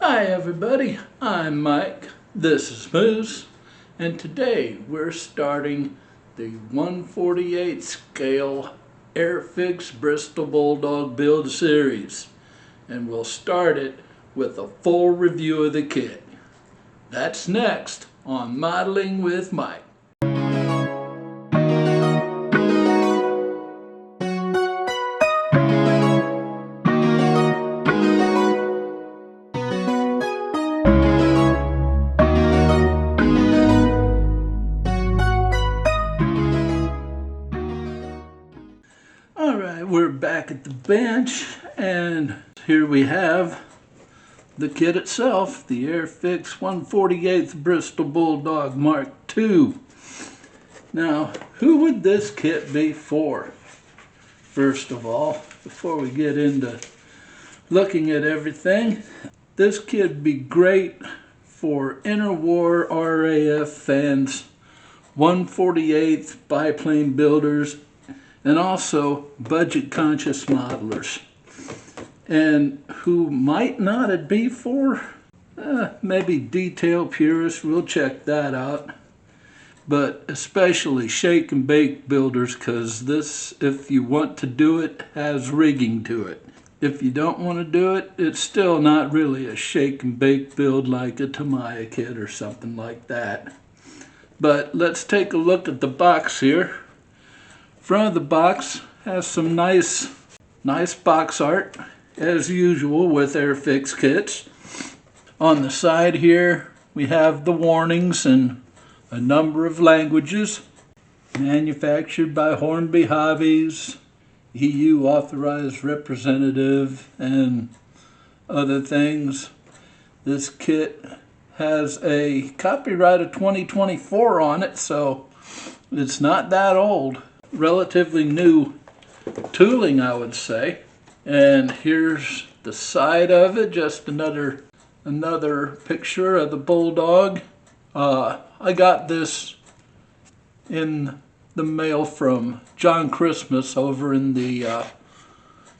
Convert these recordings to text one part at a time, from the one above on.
Hi everybody, I'm Mike, this is Moose, and today we're starting the 1/48 scale Airfix Bristol Bulldog build series, and we'll start it with a full review of the kit. That's next on Modeling with Mike. Alright, we're back at the bench, and here we have the kit itself, the Airfix 1/48 Bristol Bulldog Mark II. Now, who would this kit be for? First of all, before we get into looking at everything, this kit would be great for interwar RAF fans, 1/48 biplane builders, and also budget-conscious modelers. And who might not it be for? Maybe detail purists, we'll check that out. But especially shake and bake builders, because this, if you want to do it, has rigging to it. If you don't want to do it, it's still not really a shake and bake build like a Tamiya kit or something like that. But let's take a look at the box here. Front of the box has some nice box art, as usual with Airfix kits. On the side here, we have the warnings in a number of languages. Manufactured by Hornby Hobbies, EU authorized representative, and other things. This kit has a copyright of 2024 on it, so it's not that old. Relatively new tooling, I would say. And here's the side of it, just another picture of the Bulldog. I got this in the mail from John Christmas over in the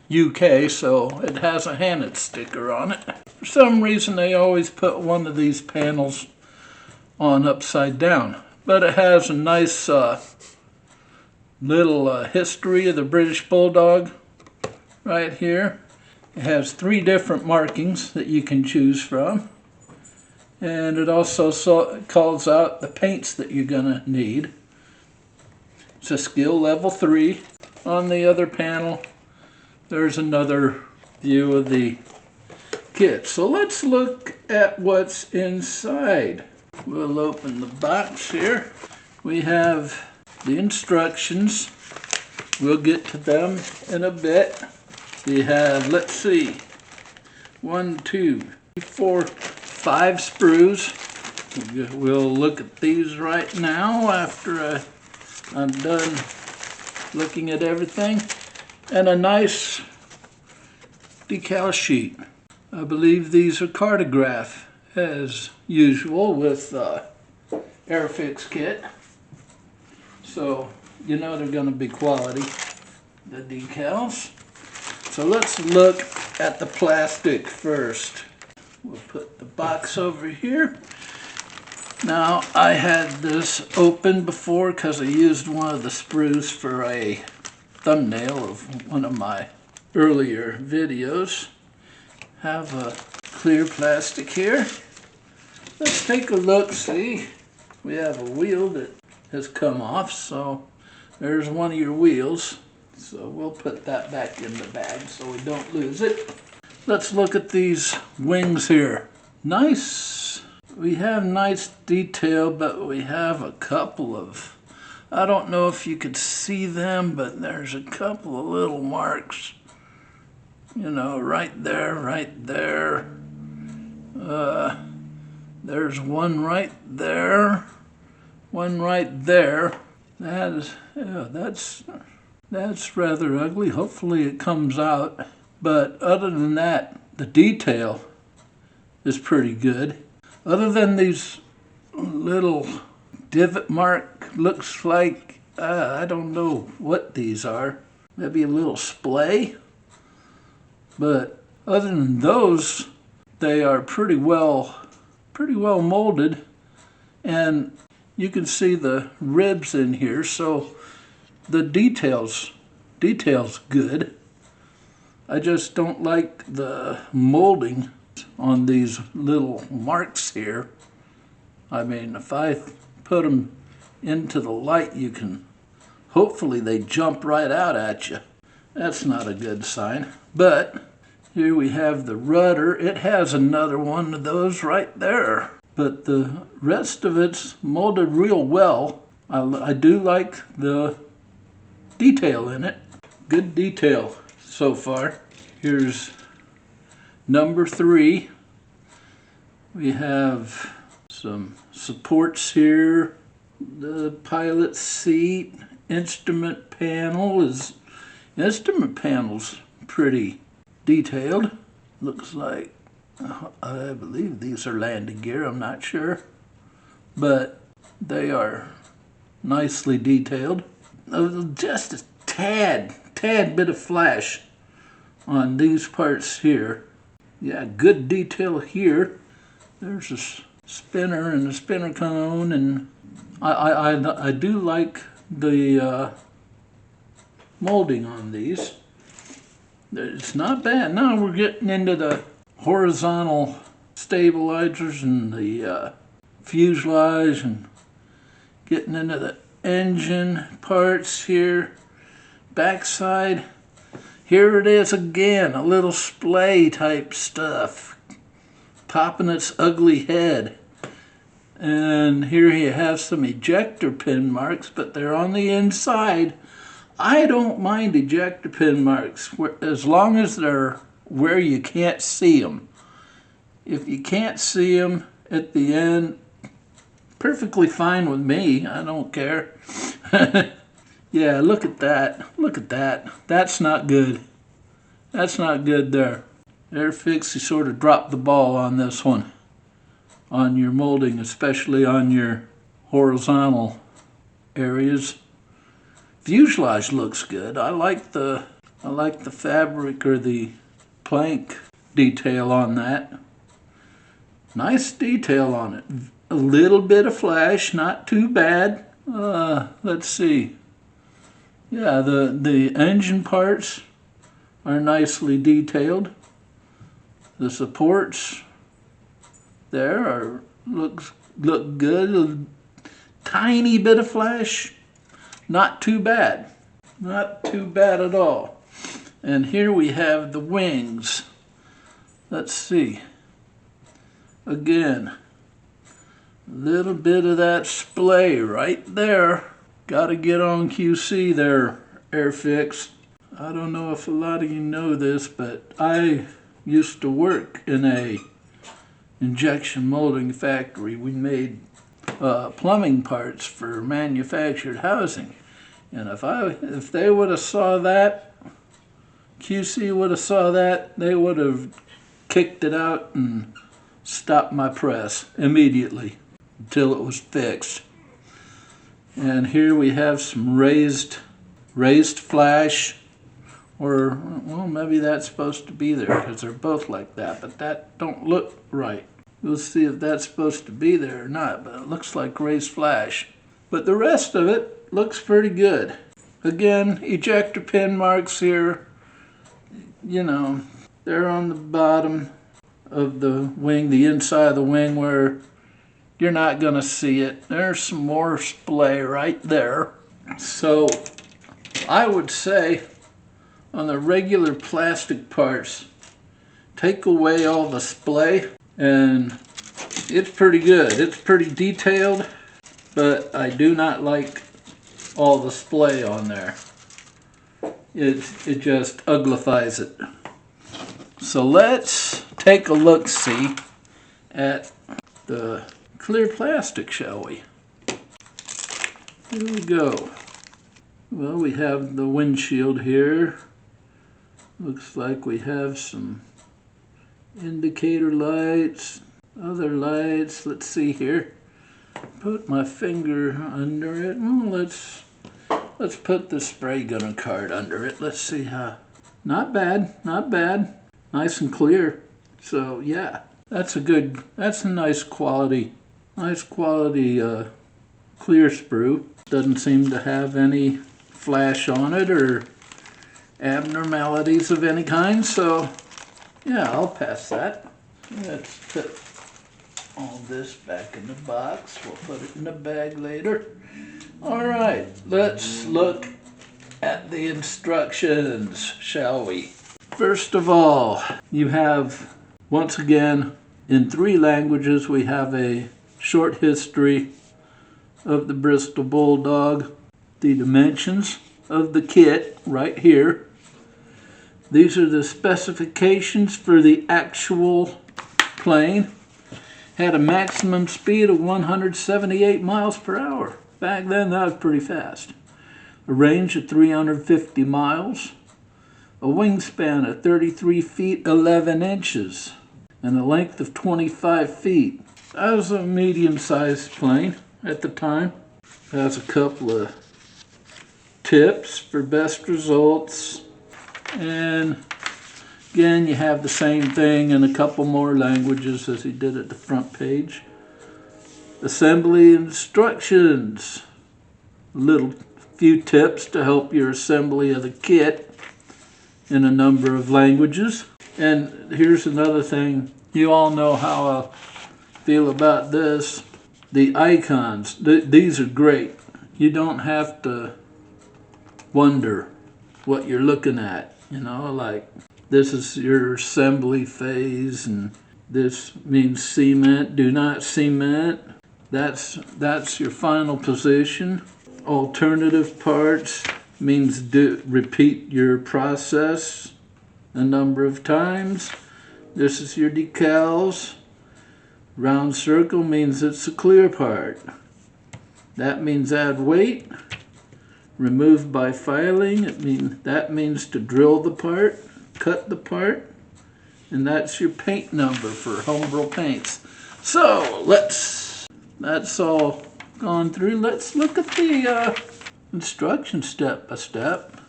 UK, so it has a Hannett sticker on it. For some reason they always put one of these panels on upside down, but it has a nice little history of the British Bulldog right here. It has 3 different markings that you can choose from, and it also calls out the paints that you're gonna need. It's a skill level 3. On the other panel there's another view of the kit. So let's look at what's inside. We'll open the box here. We have the instructions. We'll get to them in a bit. We have, let's see, 1, 2, 3, 4, 5 sprues. We'll look at these right now after I'm done looking at everything. And a nice decal sheet. I believe these are cartograph, as usual with Airfix kit. So, you know they're going to be quality, the decals. So let's look at the plastic first. We'll put the box over here. Now, I had this open before because I used one of the sprues for a thumbnail of one of my earlier videos. Have a clear plastic here. Let's take a look, see? We have a wheel that has come off, so there's one of your wheels. So we'll put that back in the bag so we don't lose it. Let's look at these wings here. Nice. We have nice detail, but we have a couple of, I don't know if you could see them, but there's a couple of little marks. You know, right there, right there. There's one right there. One right there. That's rather ugly. Hopefully it comes out. But other than that, the detail is pretty good. Other than these little divot mark, looks like, I don't know what these are. Maybe a little splay. But other than those, they are pretty well molded, and you can see the ribs in here, so the details good. I just don't like the molding on these little marks here. I mean, if I put them into the light, you can, hopefully they jump right out at you. That's not a good sign. But here we have the rudder. It has another one of those right there. But the rest of it's molded real well. I do like the detail in it. Good detail so far. Here's number 3. We have some supports here. The pilot seat, instrument panel's pretty detailed. Looks like, I believe these are landing gear, I'm not sure, but they are nicely detailed. Just a tad bit of flash on these parts here. Yeah, good detail here. There's a spinner and a spinner cone, and I do like the molding on these. It's not bad. Now we're getting into the horizontal stabilizers and the fuselage, and getting into the engine parts here. Backside, here it is again, a little splay type stuff, popping its ugly head. And here you have some ejector pin marks, but they're on the inside. I don't mind ejector pin marks as long as they're where you can't see them. If you can't see them at the end, perfectly fine with me. I don't care. Yeah, look at that. Look at that. That's not good. That's not good there. Airfix, you sort of dropped the ball on this one. On your molding, especially on your horizontal areas. Fuselage looks good. I like the fabric or the plank detail on that. Nice detail on it. A little bit of flash, not too bad. Let's see. Yeah, the engine parts are nicely detailed. The supports there look good. A tiny bit of flash, not too bad. Not too bad at all. And here we have the wings. Let's see. Again, a little bit of that splay right there. Got to get on QC there, Airfix. I don't know if a lot of you know this, but I used to work in a injection molding factory. We made plumbing parts for manufactured housing. And if they would have saw that, QC would have saw that, they would have kicked it out and stopped my press immediately until it was fixed. And here we have some raised flash, or well, maybe that's supposed to be there because they're both like that, but that don't look right. We'll see if that's supposed to be there or not, but it looks like raised flash. But the rest of it looks pretty good. Again, ejector pin marks here, you know, they're on the bottom of the wing, the inside of the wing where you're not going to see it. There's some more splay right there. So I would say on the regular plastic parts, take away all the splay and it's pretty good. It's pretty detailed, but I do not like all the splay on there. It just uglifies it. So let's take a look-see at the clear plastic, shall we? Here we go. Well, we have the windshield here. Looks like we have some indicator lights, other lights. Let's see here. Put my finger under it. Well, let's put the spray gunner card under it. Let's see how. Not bad, not bad. Nice and clear. So yeah, That's a nice quality clear sprue. Doesn't seem to have any flash on it or abnormalities of any kind, so yeah, I'll pass that. Let's put all this back in the box. We'll put it in the bag later. All right, let's look at the instructions, shall we? First of all, you have, once again, in 3 languages, we have a short history of the Bristol Bulldog, the dimensions of the kit right here. These are the specifications for the actual plane. Had a maximum speed of 178 miles per hour. Back then, that was pretty fast. A range of 350 miles. A wingspan of 33 feet 11 inches. And a length of 25 feet. That was a medium-sized plane at the time. Has a couple of tips for best results. And again, you have the same thing in a couple more languages as he did at the front page. Assembly instructions. Few tips to help your assembly of the kit in a number of languages. And here's another thing. You all know how I feel about this. The icons. These are great. You don't have to wonder what you're looking at. You know, like this is your assembly phase, and this means cement, do not cement. That's your final position. Alternative parts means repeat your process a number of times. This is your decals. Round circle means it's a clear part. That means add weight. Remove by filing, that means to drill the part, cut the part, and that's your paint number for homebrew paints. So that's all gone through. Let's look at the instructions step by step.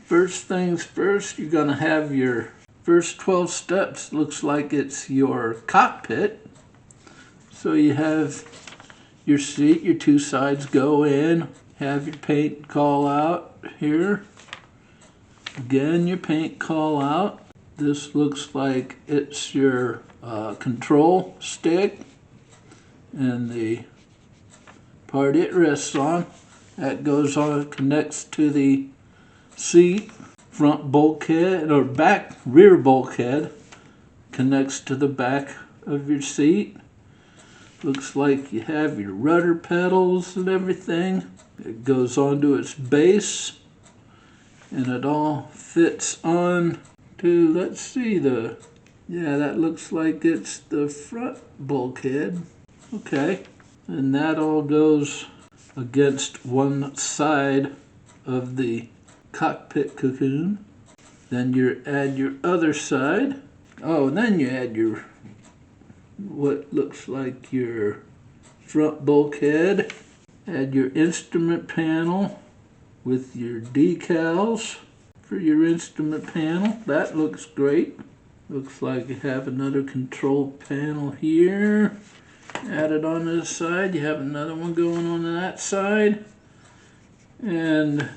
First things first, you're gonna have your first 12 steps. Looks like it's your cockpit. So you have your seat, your 2 sides go in. Have your paint call out here. Again, your paint call out. This looks like it's your control stick and the part it rests on. That goes on, connects to the seat. Front bulkhead or rear bulkhead connects to the back of your seat. Looks like you have your rudder pedals and everything. It goes onto its base, and it all fits on to, let's see, that looks like it's the front bulkhead. Okay, and that all goes against one side of the cockpit cocoon. Then you add your other side. Oh, and then you add your, what looks like your front bulkhead. Add your instrument panel with your decals for your instrument panel. That looks great. Looks like you have another control panel here. Add it on this side. You have another one going on that side. And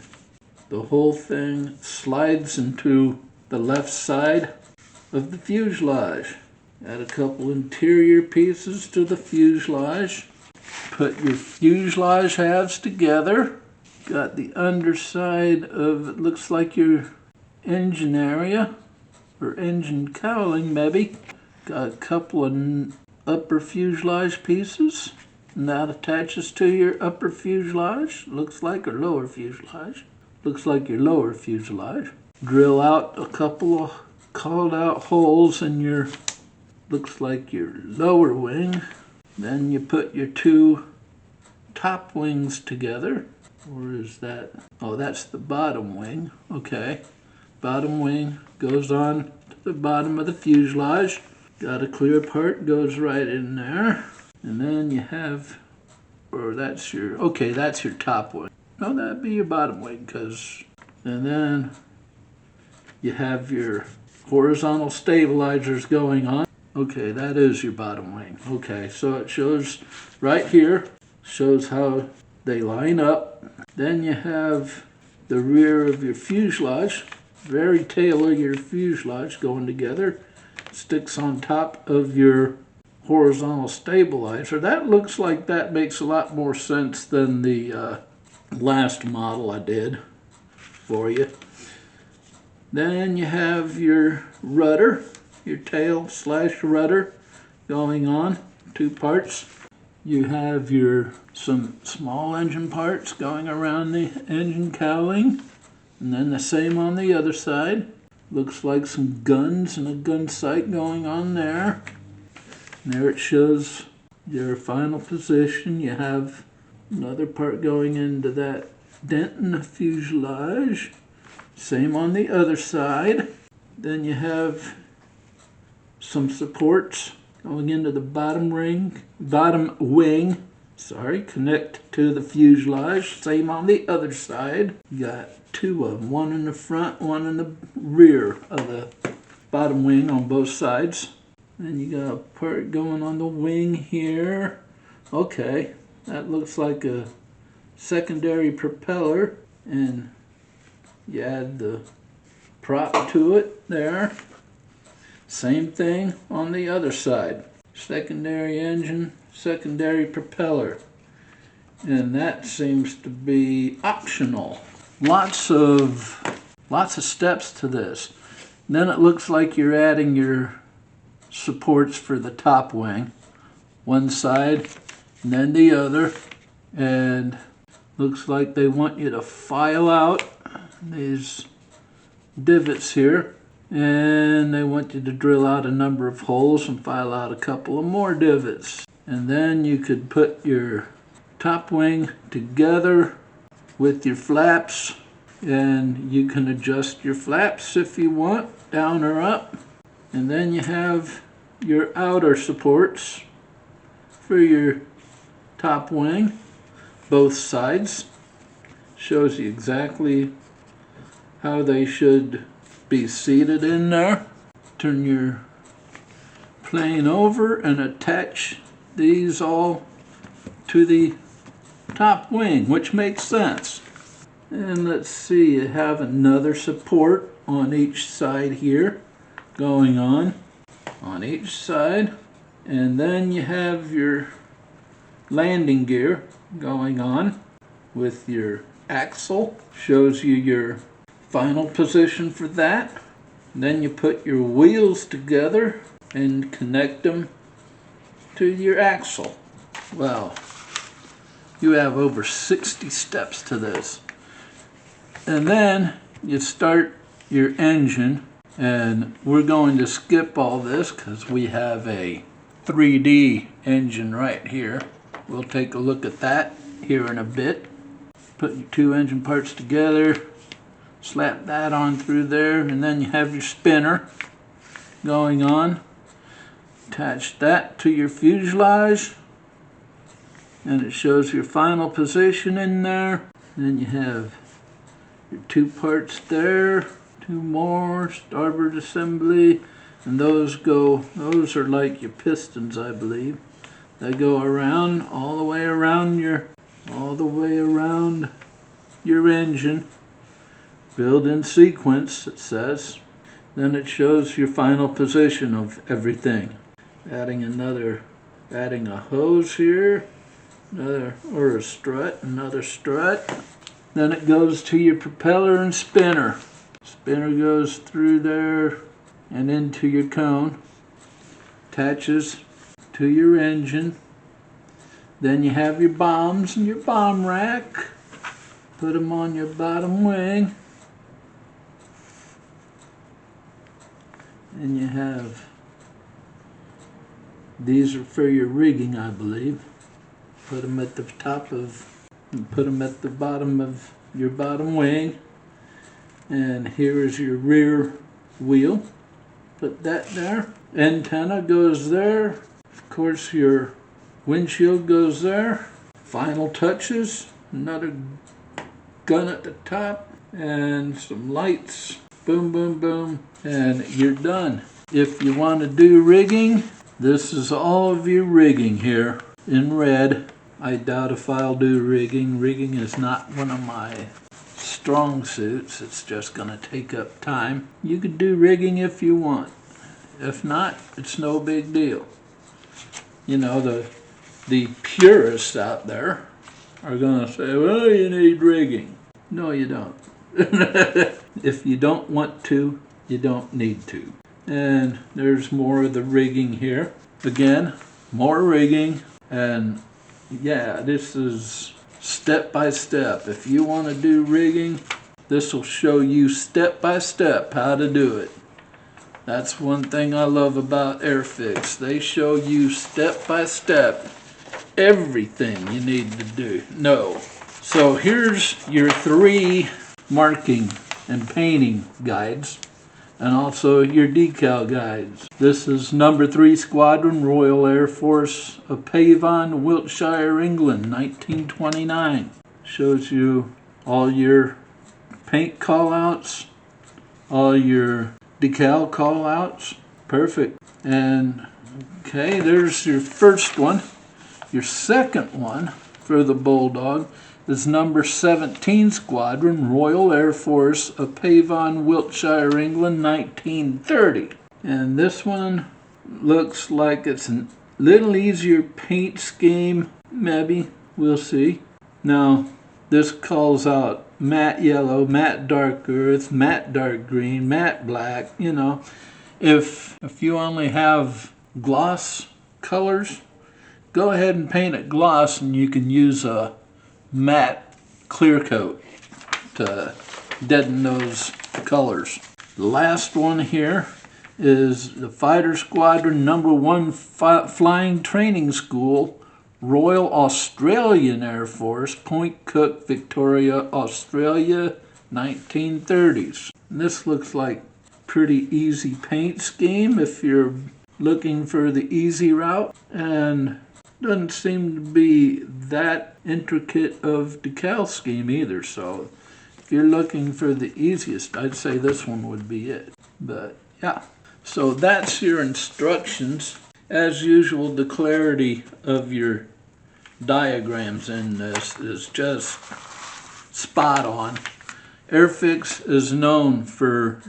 the whole thing slides into the left side of the fuselage. Add a couple interior pieces to the fuselage. Put your fuselage halves together. Got the underside of, it looks like your engine area, or engine cowling maybe. Got a couple of upper fuselage pieces, and that attaches to your upper fuselage, looks like, or lower fuselage. Looks like your lower fuselage. Drill out a couple of called out holes in your, looks like your lower wing. Then you put your 2 top wings together. Or is that, oh, that's the bottom wing. Okay, bottom wing goes on to the bottom of the fuselage. Got a clear part, goes right in there. And then you have, or that's your, okay, that's your top wing. No, that'd be your bottom wing, and then you have your horizontal stabilizers going on. Okay, that is your bottom wing. Okay, so it shows right here, shows how they line up. Then you have the rear of your fuselage, very tail of your fuselage going together. Sticks on top of your horizontal stabilizer. That looks like that makes a lot more sense than the last model I did for you. Then you have your rudder, your tail / rudder going on, 2 parts. You have some small engine parts going around the engine cowling, and then the same on the other side. Looks like some guns and a gun sight going on there. And there it shows your final position. You have another part going into that dent in the fuselage. Same on the other side. Then you have some supports going into the bottom wing, connect to the fuselage. Same on the other side. You got 2 of them, one in the front, one in the rear of the bottom wing on both sides. Then you got a part going on the wing here. Okay, that looks like a secondary propeller, and you add the prop to it there. Same thing on the other side. Secondary engine, secondary propeller. And that seems to be optional. Lots of steps to this. Then it looks like you're adding your supports for the top wing. One side and then the other. And looks like they want you to file out these divots here. And they want you to drill out a number of holes and file out a couple of more divots. And then you could put your top wing together with your flaps, and you can adjust your flaps if you want, down or up. And then you have your outer supports for your top wing, both sides. Shows you exactly how they should be seated in there. Turn your plane over and attach these all to the top wing, which makes sense. And let's see, you have another support on each side here going on each side. And then you have your landing gear going on with your axle. Shows you your final position for that. And then you put your wheels together and connect them to your axle. Well, you have over 60 steps to this. And then you start your engine, and we're going to skip all this because we have a 3D engine right here. We'll take a look at that here in a bit. Put your 2 engine parts together, slap that on through there, and then you have your spinner going on. Attach that to your fuselage, and it shows your final position in there. Then you have your 2 parts there, 2 more, starboard assembly, and those are like your pistons, I believe. They go around, all the way around your engine. Build in sequence, it says. Then it shows your final position of everything. Adding a hose here, or a strut, another strut. Then it goes to your propeller and spinner. Spinner goes through there and into your cone. Attaches to your engine. Then you have your bombs and your bomb rack. Put them on your bottom wing. And you have, these are for your rigging, I believe. Put them at the bottom of your bottom wing. And here is your rear wheel. Put that there. Antenna goes there. Of course, your windshield goes there. Final touches. Another gun at the top. And some lights. Boom, boom, boom. And you're done. If you want to do rigging, this is all of your rigging here in red. I doubt if I'll do rigging. Rigging is not one of my strong suits. It's just going to take up time. You could do rigging if you want. If not, it's no big deal. You know, the purists out there are going to say, well, you need rigging. No, you don't. If you don't want to, you don't need to. And there's more of the rigging here. Again, more rigging. And yeah, this is step by step. If you want to do rigging, this will show you step by step how to do it. That's one thing I love about Airfix. They show you step by step everything you need to do. So here's your 3 marking and painting guides, and also your decal guides. This is number 3 Squadron, Royal Air Force of Avon, Wiltshire, England, 1929. Shows you all your paint callouts, all your decal callouts. Perfect. And okay, there's your first one. Your second one for the Bulldog is number 17 Squadron, Royal Air Force of Avon, Wiltshire, England, 1930. And this one looks like it's a little easier paint scheme, maybe. We'll see. Now, this calls out matte yellow, matte dark earth, matte dark green, matte black. You know, if you only have gloss colors, go ahead and paint it gloss, and you can use a matte clear coat to deaden those colors. The last one here is the Fighter Squadron number 1 Flying Training School, Royal Australian Air Force, Point Cook, Victoria, Australia, 1930s. And this looks like pretty easy paint scheme if you're looking for the easy route, and doesn't seem to be that intricate of decal scheme either. So if you're looking for the easiest, I'd say this one would be it. But yeah, so that's your instructions. As usual, the clarity of your diagrams in this is just spot on. Airfix is known for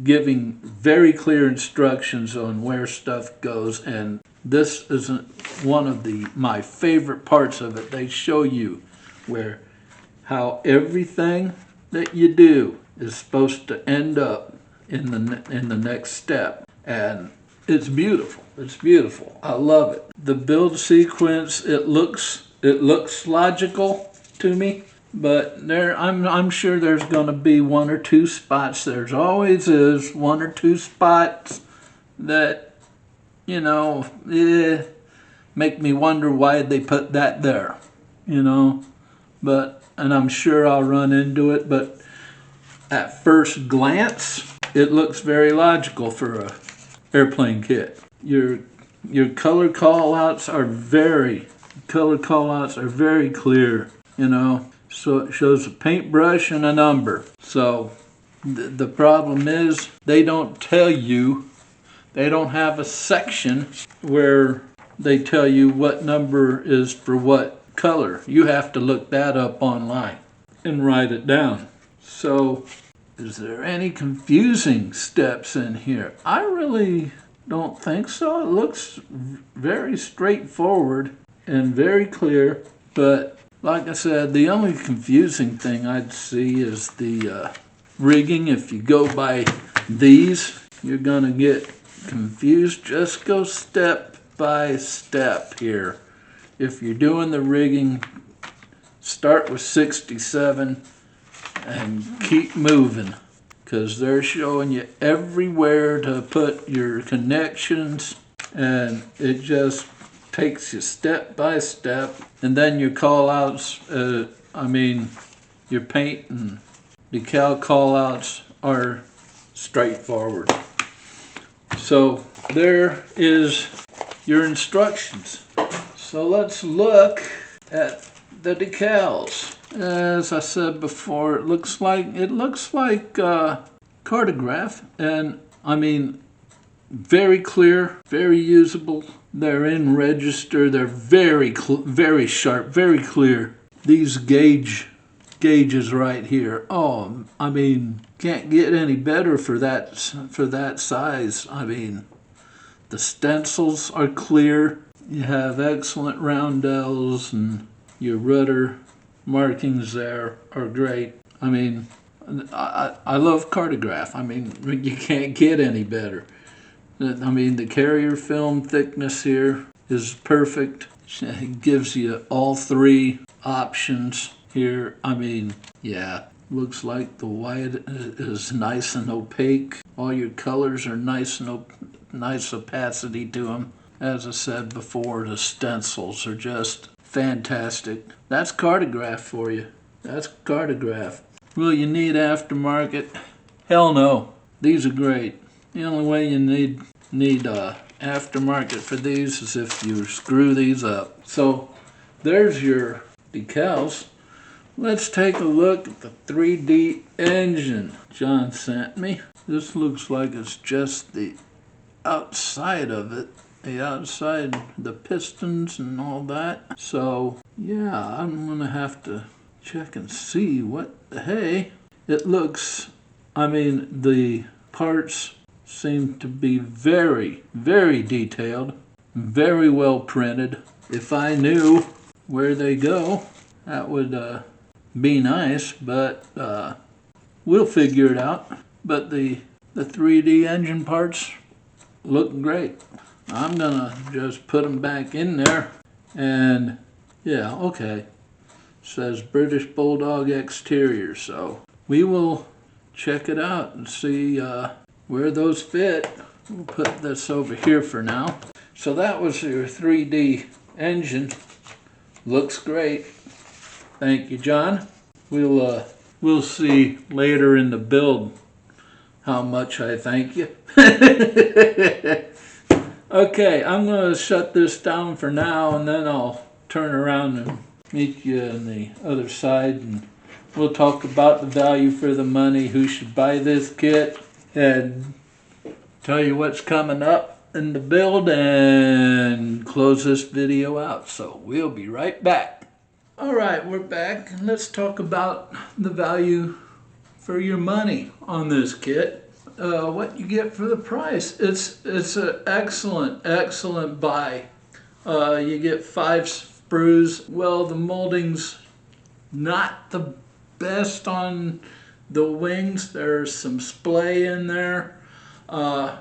giving very clear instructions on where stuff goes, and this isn't one of my favorite parts of it. They show you how everything that you do is supposed to end up in the next step, and it's beautiful. It's beautiful. I love it. The build sequence, it looks logical to me, but I'm sure there's going to be 1 or 2 spots. There's always is 1 or 2 spots that, you know, make me wonder why they put that there, you know. And I'm sure I'll run into it, but at first glance, it looks very logical for a airplane kit. Your color callouts are very clear, you know. So it shows a paintbrush and a number. So the problem is they don't tell you. They don't have a section where they tell you what number is for what color. You have to look that up online and write it down. So is there any confusing steps in here? I really don't think so. It looks very straightforward and very clear. But like I said, the only confusing thing I'd see is the rigging. If you go by these, you're going to get confused. Just go step by step here. If you're doing the rigging, start with 67 and keep moving, because they're showing you everywhere to put your connections, and it just takes you step by step. And then your call outs, your paint and decal call outs are straightforward. So there is your instructions. So let's look at the decals. As I said before, it looks like cartograph, and very clear, very usable. They're in register. They're very sharp, very clear. These gauges right here. Oh, I mean, can't get any better for that size. I mean, the stencils are clear. You have excellent roundels, and your rudder markings there are great. I mean, I love Cartograph. I mean, you can't get any better. I mean, the carrier film thickness here is perfect. It gives you all three options here. I mean, yeah, looks like the white is nice and opaque. All your colors are nice opacity to them. As I said before, the stencils are just fantastic. That's Cartograph for you. That's Cartograph. Will you need aftermarket? Hell no. These are great. The only way you need aftermarket for these is if you screw these up. So there's your decals. Let's take a look at the 3D engine John sent me. This looks like it's just the outside of it. The outside, the pistons and all that. So yeah, I'm gonna have to check and see what the hey. It looks, I mean, the parts seem to be very, very detailed, very well printed. If I knew where they go, that would be nice, but we'll figure it out. But the 3D engine parts look great. I'm gonna just put them back in there, and yeah, okay. Says British Bulldog exterior, so we will check it out and see where those fit. We'll put this over here for now. So that was your 3D engine. Looks great. Thank you, John. We'll see later in the build how much I thank you. Okay, I'm going to shut this down for now, and then I'll turn around and meet you on the other side, and we'll talk about the value for the money, who should buy this kit, and tell you what's coming up in the build, and close this video out. So we'll be right back. All right, we're back, and let's talk about the value for your money on this kit. What you get for the price. It's an excellent buy. You get 5 sprues. Well, the molding's not the best on the wings. There's some splay in there, but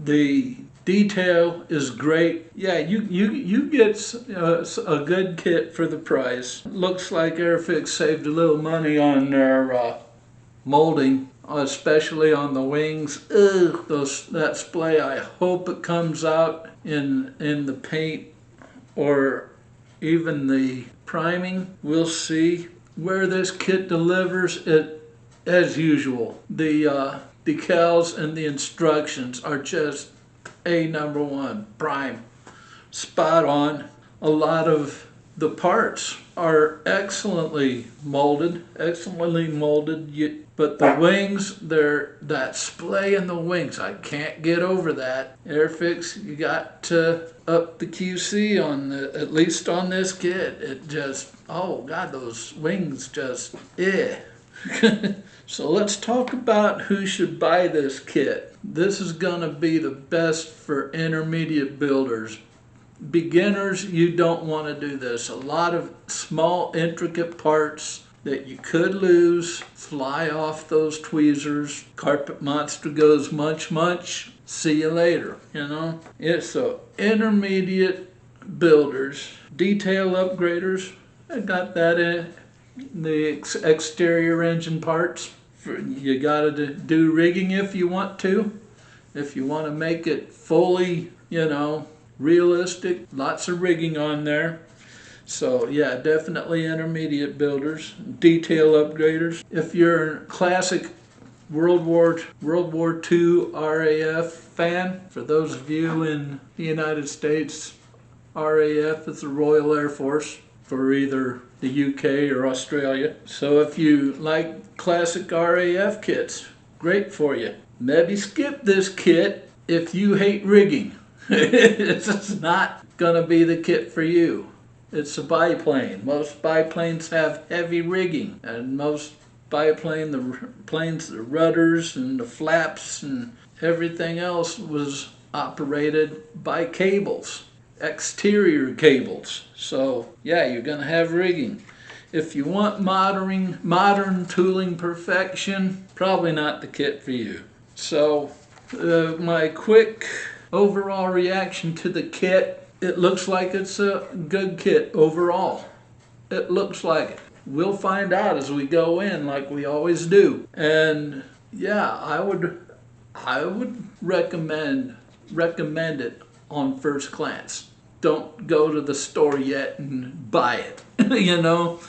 the detail is great. Yeah, you get a good kit for the price. Looks like Airfix saved a little money on their molding, especially on the wings. Ugh, that splay. I hope it comes out in the paint or even the priming. We'll see where this kit delivers it. As usual, the decals and the instructions are just #1, prime, spot on. A lot of the parts are excellently molded, but the wings, that splay in the wings, I can't get over that. Airfix, you got to up the QC on at least on this kit. It just, oh God, those wings just, eh. So let's talk about who should buy this kit. This is gonna be the best for intermediate builders. Beginners, you don't want to do this. A lot of small intricate parts that you could lose, fly off those tweezers. Carpet monster goes munch, see you later, you know. It's so intermediate builders, detail upgraders, I got that in. The exterior engine parts, you gotta do rigging if you want to. If you want to make it fully, you know, realistic, lots of rigging on there. So yeah, definitely intermediate builders, detail upgraders. If you're a classic World War II RAF fan, for those of you in the United States, RAF is the Royal Air Force for either the UK or Australia. So if you like classic RAF kits, great for you. maybe skip this kit if you hate rigging. It's not gonna be the kit for you. It's a biplane. Most biplanes have heavy rigging, and most biplane, the rudders and the flaps and everything else was operated by cables, exterior cables. So yeah, you're gonna have rigging. If you want modern tooling perfection, probably not the kit for you. So my quick overall reaction to the kit, it looks like it's a good kit overall. It looks like it. We'll find out as we go in, like we always do. And yeah, I would recommend it on first glance. Don't go to the store yet and buy it. You know,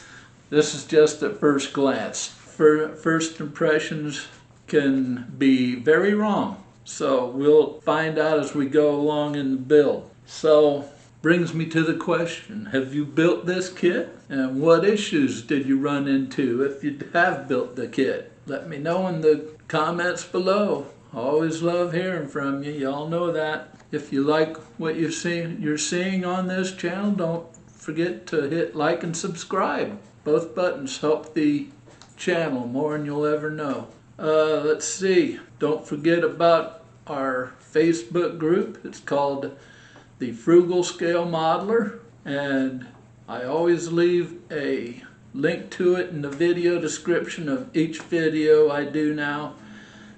this is just at first glance. First impressions can be very wrong. So we'll find out as we go along in the build. So brings me to the question, have you built this kit? And what issues did you run into if you have built the kit? Let me know in the comments below. I always love hearing from you. Y'all know that. If you like what you're seeing on this channel, don't forget to hit like and subscribe. Both buttons help the channel more than you'll ever know. Let's see. Don't forget about our Facebook group. It's called the Frugal Scale Modeler, and I always leave a link to it in the video description of each video I do now.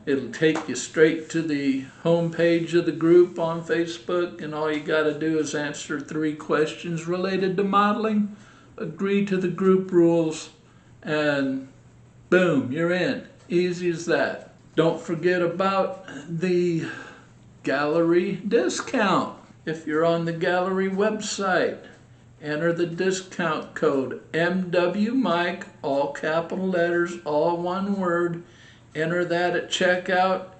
It'll take you straight to the home page of the group on Facebook, and all you got to do is answer 3 questions related to modeling, agree to the group rules, and boom, you're in. Easy as that. Don't forget about the gallery discount. If you're on the gallery website, enter the discount code MWMike, all capital letters, all one word. Enter that at checkout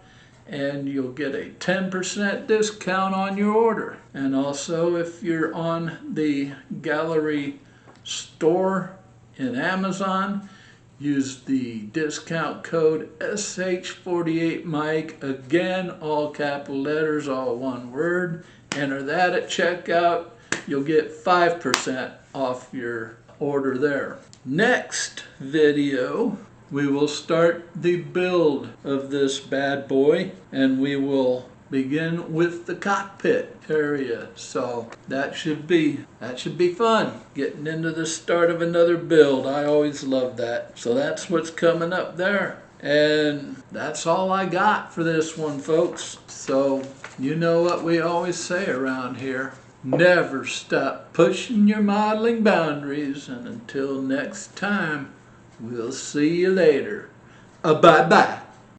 and you'll get a 10% discount on your order. And also, if you're on the gallery store in Amazon, use the discount code SH48Mike, again, all capital letters, all one word. Enter that at checkout. You'll get 5% off your order there. Next video, we will start the build of this bad boy, and we will begin with the cockpit area. So that should be fun, getting into the start of another build. I always love that. So that's what's coming up there, and that's all I got for this one, folks. So you know what we always say around here, never stop pushing your modeling boundaries, and until next time, we'll see you later. Bye-bye.